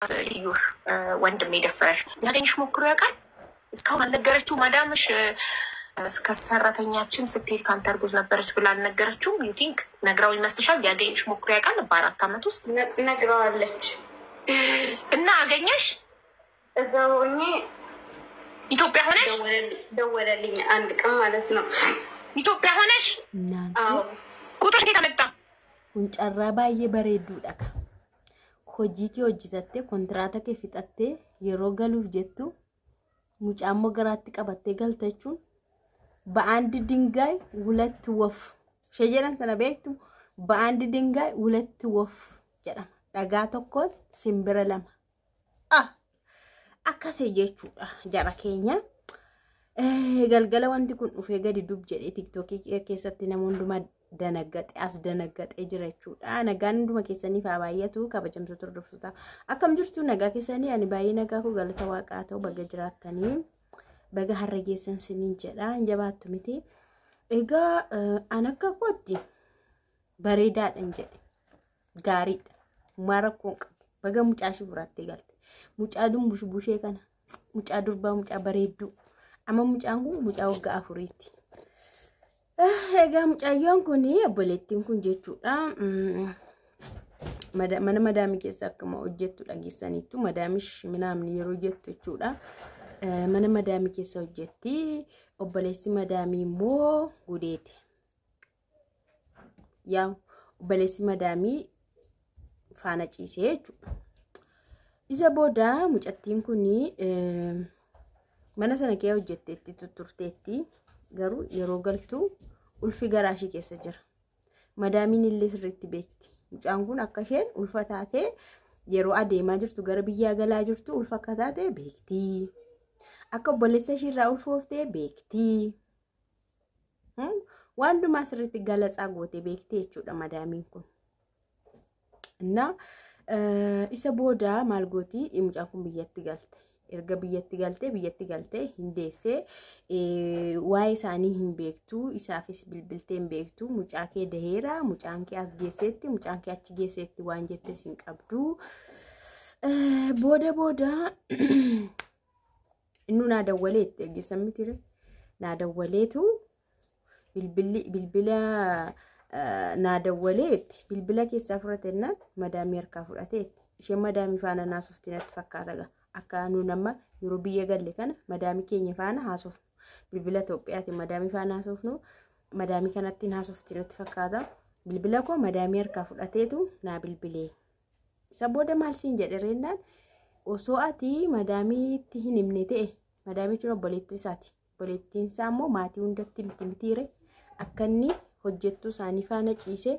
ልዩሽ ወንድም የደፈረሽ ያገኝሽ ሞክሮ ያውቃል? እስካሁን አልነገረችው ማዳምሽ እስከ ሰራተኛችን ስትሄድ ካንተ እርጉዝ ነበረች ብላ አልነገረችውም? ዩ ቲንክ ነግራው ይመስልሻል? ያገኝሽ ሞክሮ ያውቃል? በ4 ዓመት ውስጥ ነግረዋለች። እና አገኘሽ? እዛው ሆኜ ኢትዮጵያ ሆነሽ? ደወለልኝ አንድ ቀን ማለት ነው። ኢትዮጵያ ሆነሽ? አዎ። ቁጥርሽ ከየት መጣ? ሁንጨራ ባዬ በሬዱ ዳካ ሆጂኪ ሆጂታቴ ኮንትራታ ከፊጣቴ የሮገሉፍ ጀቱ ሙጫሞ ገራቲ ቀባቴ ገልተቹን በአንድ ድንጋይ ሁለት ወፍ ሸጀራን ሰነበይቱ በአንድ ድንጋይ ሁለት ወፍ ጀራ ዳጋ ተኮል ሲምብረለም አካሴ ጀቹዳ ጃራ ኬኛ ገልገለ ወንዲ ኩን ኡፌ ገዲ ዱብ ጀዴ ቲክቶክ keessatti namoonduma danagate as danagate jirachuudha nagaan hunduma keessanii faabaayatu kabajamtu turduftuta akkam jirtu nagaa keessanii ani baay'ee nagaa ku galata waaqaa ta'u baga jiraatanii baga harregeessan sinin jedha jabaattu miti egaa anakka qotti bareedaadhan jedhe gaariidha mara kun baga mucaashi furatte galte mucaa dumbush bushee kana mucaa durbaa mucaa bareeddu amma mucaan kun mucaa waggaa afuriiti. Egaa mucayyoon kun obboleettiin kun jechuudha mana madaamii keessa akkuma hojjettu dhageessaniitu madaamish minaamni yeroo hojjettu jechuudha mana madaamii keessa hojjetti obboleessi madaamii immoo gudeede yaa obboleessi madaamii faana ciisee jechuudha isa booda mucattiin kun mana sana kee hojjetteetti tutturteetti garuu yeroo galtu ulfi garaashii keessa jira madaamiin illee sirriitti beekti mucaan kun akka isheen ulfa taatee yeroo adeemaa jirtu gara biyyaa galaa jirtu ulfa akka taatee beekti akka obboleessa ishiirraa ulfooftee beekti waan hundumaa sirriitti galatsaa gootee beekti jechuudha madaamiin kun እና isa booda maal gooti mucaan kun biyyatti galte erga biyyatti galte hindeesse waa'ee isaanii hin beektu isaafis bilbiltee hin beektu mucaa kee daheera mucaan kee as geessetti mucaan kee achi geessetti waan jettes hin qabdu booda innu naa dawwaleetti eeggisan mitire naa dawwaleetu bilbila naa dawwaleetti bilbila keessaa fudhatennaan madaamii harkaa fudhateetti isheen madaamii faana naasoftinatti fakkaata akka nu nama yeroo biyya galle kana madaamii keenya faana haasofnu bilbila Itoophiyaati madaamii faana haasofnu madaamii kanatti haasoftinatti fakkaata bilbila koo madaamii harkaa fudhateetu naa bilbilee isa booda maal siin jedhereennaan osoo ati madaamiitti hin himne ta'e madaamii kun obboleettii isaati obboleettiin isaa immoo maatii hundatti mitiire akka inni hojjettuu isaanii faana ciisee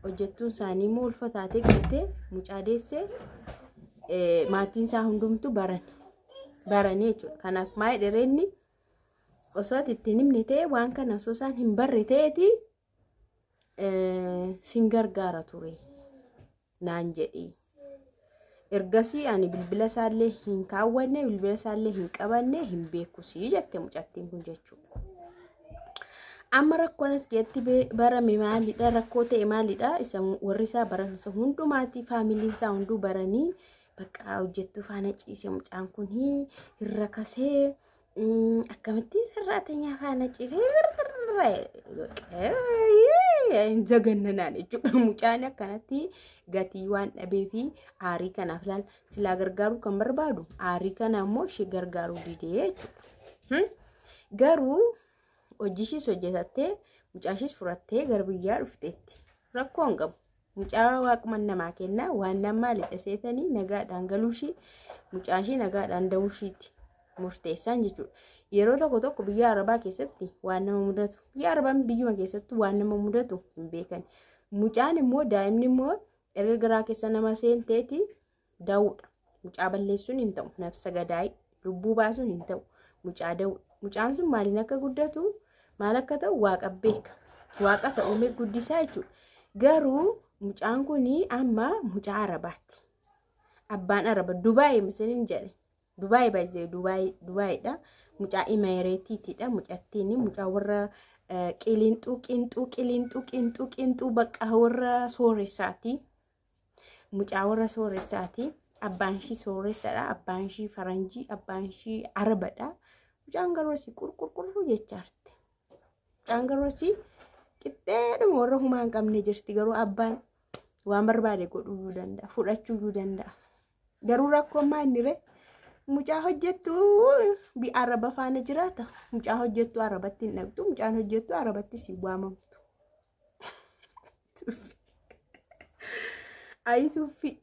hojjettuun isaanii immoo ulfa taatee galtee mucaa deessee maatiin isaa hundumtu baranii jechuudha kanaaf maal dheereenni osoo itti himne ta'e waan kana osoo isaan hin barre ta'eeti sin gargaara ture naan jedhi ergasii ani bilbila isaallee hin kaawwanne bilbila isaallee hin qabanne hin beekusii jette mucattiin kun jechuudha amma rakkoon as keessatti barame maalidha rakkoo ta'e maalidha isa warri isaa baran hundumaati faamiliin isaa hunduu baranii bakka hojjettu faana ciise mucaan kun hirra kasee akkamitti sarraatanya faana ciisee zagannanaan jechuudha mucaan akkanatti gatii waan dhabee fi aarii kanaaf laal silaa gargaaruu kan barbaadu aarii kana immoo ishee gargaaruu didee jechuudha garuu hojishiis hojjetattee mucaashis furattee gara biyyaa dhufteetti rakkoon qabu mucaa waaquma namaa kenna waan namaa lidhaseetanii nagaadhaan galuushii mucaashii nagaadhaan da'uushiitti murteessan jechuudha yeroo tokko biyya arabaa keessatti waan nama mudatu biyya arabaan biyyuma keessatti waan nama mudatu hin beekan mucaan immoo daa'imni immoo erga garaa keessa nama seenteeti da'uudha mucaa balleessuun hin ta'u nafsa gadaa'ii lubbuu baasuun hin ta'u mucaa da'uudha mucaan sun maaliin akka guddatu maal akka ta'u waaqa beeka waaqa isa uume guddisaa jechuudha garuu mucaan kuni amma mucaa arabaati abbaan araba dubaayii misaliin jedhe dubaayii baay'ee dubaayidha mucaa imereetiitidha mucattiin mucaa warra qiliinxuu bakka warra sooressaati mucaa warra sooressaati abbaan ishii sooressadha, abbaan ishii faranjii, abbaan ishii arbadha. Mucaan garoosi qurqurqurru jechaarti. Mucaan garoosi qixxeedhuma warra humaa hin qabne jirti. Garuu abbaan waan barbaade godhuu danda'a, fudhachuu danda'a. Garuu rakkoon maal ree? Mucaa hojjettu araba faana jiraata. Mucaa hojjettu arabatti hin dhaqxu, mucaan hojjettu arabatti si waamamtu.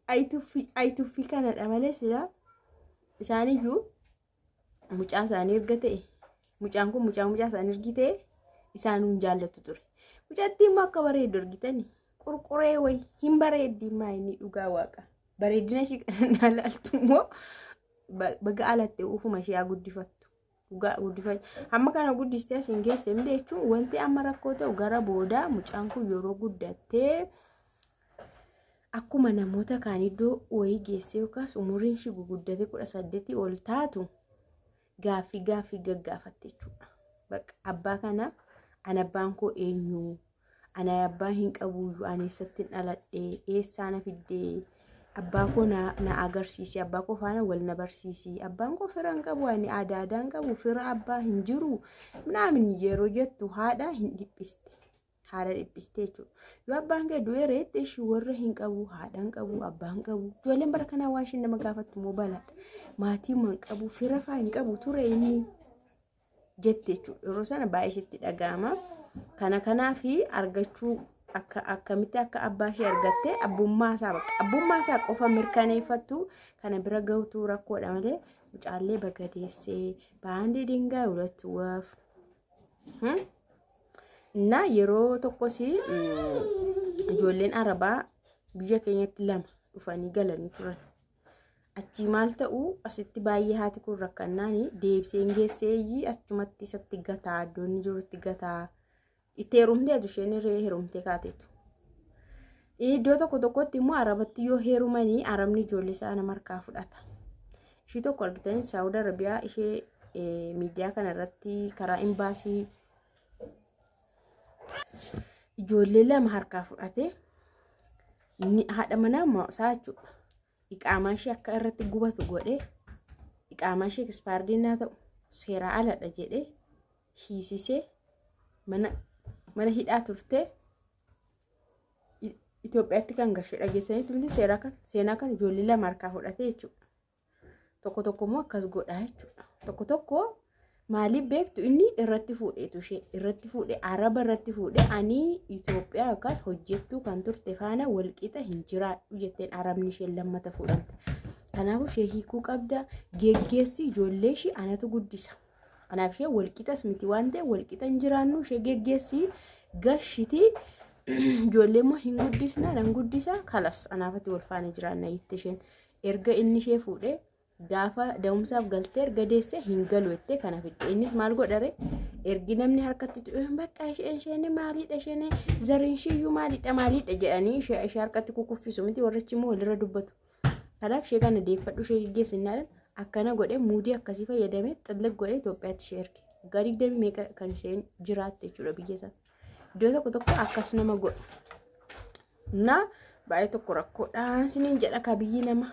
Ayituuffi kanadha malee sila isaaniyyuu mucaa isaanii erga ta'e mucaan kun mucaa isaanii ergi ta'e isaanuun jaallatu ture. Mucattiin immoo akka bareedu argitanii qurquree wayi hin bareeddi maa inni dhugaa waaqa. Bareedina ishii kan ilaaltu immoo baga alatte ufuma ishee guddifattu. Dhugaa guddifatu. Hamma kana guddistee asiin geesse hin jechuun wanti amma rakkoo ta'u gara booda mucaan kun yeroo guddattee akkuma namoota kaan iddoo wayii geessee yookaas umuriin ishii guguddate 18 ol taatu gaaffii gaggaafatte jechuudha. Bakka abbaa kana ana abbaan koo eenyu? Ana abbaa hin qabuyyuu ani eessatti dhaladhee eessaa na fiddee abbaa koo na agarsiisi, abbaa koo faana wal na barsiisi, abbaan koo fira hin qabu, ani aadaadhaan qabu, fira abbaa hin jiru minaamin yeroo jettu haadha hin dhiphiste. Haadha dhiphiste jechuudha. Yoo abbaan kee du'e reettee ishii warra hin qabu, haadha hin qabu, abbaa hin qabu. Ijoolleen bara kanaa waan isheen nama gaafattu immoo baladha. Maatii hin qabu, fira faa hin qabu ture inni jette jechuudha. Yeroo sana baay'ee isheetti dhaga'ama. Kanaafi argachuu akkamitti akka abbaa ishee argatte abbummaa isaa qofa mirkaneeffattu kana bira ga'utu rakkoodha malee mucaallee bagadeessee baandii dingaa hulattu waaf. Na yeroo tokkos ijoolleen arabaa biyya keenyatti 2 dhufanii galanii turan. Achi maal ta'u asitti baay'ee haati kun rakkannaani deebiseen geesseeyyi achumatti isatti gataa iddoonni jirutti gataa. Itti heerumteetu isheen heerumtee kaateetu. Iddoo tokkotti immoo arabatti yoo heerumanii arabni ijoollee isaa nama harkaa fudhata. Ishii tokko argitanii Saawud Arabiyaa ishee miidiyaa kanarratti karaa imbaasii ijoollee 2 harkaa fudhate haadha manaa maasaa jechuudha. Iqaamaa ishee akka irratti gubatu godhee iqaamaa ishee ekspaardiinaa ta'u seeraa aladha jedhee hiisisee mana hidhaa turte Itoophiyaatti kan gashee dhageessanii tulli seenaa kan ijoollee 2 harkaa fudhate jechuudha. Tokko immoo akkas godhaa jechuudha. Tokko maaliif beektu inni irratti fuudheetu ishee irratti fuudhee araba irratti fuudhee ani Itoophiyaa yookaas hojjettuu kan turte faana walqixa hin jiraadhu jetteen arabni ishee lammata fuudhamte. Kanaafuu ishee hiikuu qabda geggeessi ijoollee ishee anatu guddisa. Kanaaf ishee walqixas miti waan ta'eef walqixa hin jiraannu ishee geggeessi gashiti ijoollee immoo hin guddisna nan guddisa kalas anaafatti wal faana jiraanna jette isheen erga inni ishee fuudhee gaafa da'umsaaf galtee erga deesse hin galu jettee kana fidde. Innis maal godhare ergi namni harkatti bakka isheen maaliidha isheen zariin ishiiyyuu maaliidha jedhanii ishee harkatti kukuffisu miti warrichi immoo walirra dubbatu. Kanaaf ishee kana deeffadhu ishee geggeessinnaadhaan akkana godhee muudii akkasii fayyadamee xillig godhee Itoophiyaatti ishee erge. Gaarii 20 meeqa kan isheen jiraatte jechuudha biyya sana. Iddoo tokko akkas nama godha. Na baay'ee tokko rakkoodhaan siniin jedha ka biyyi nama.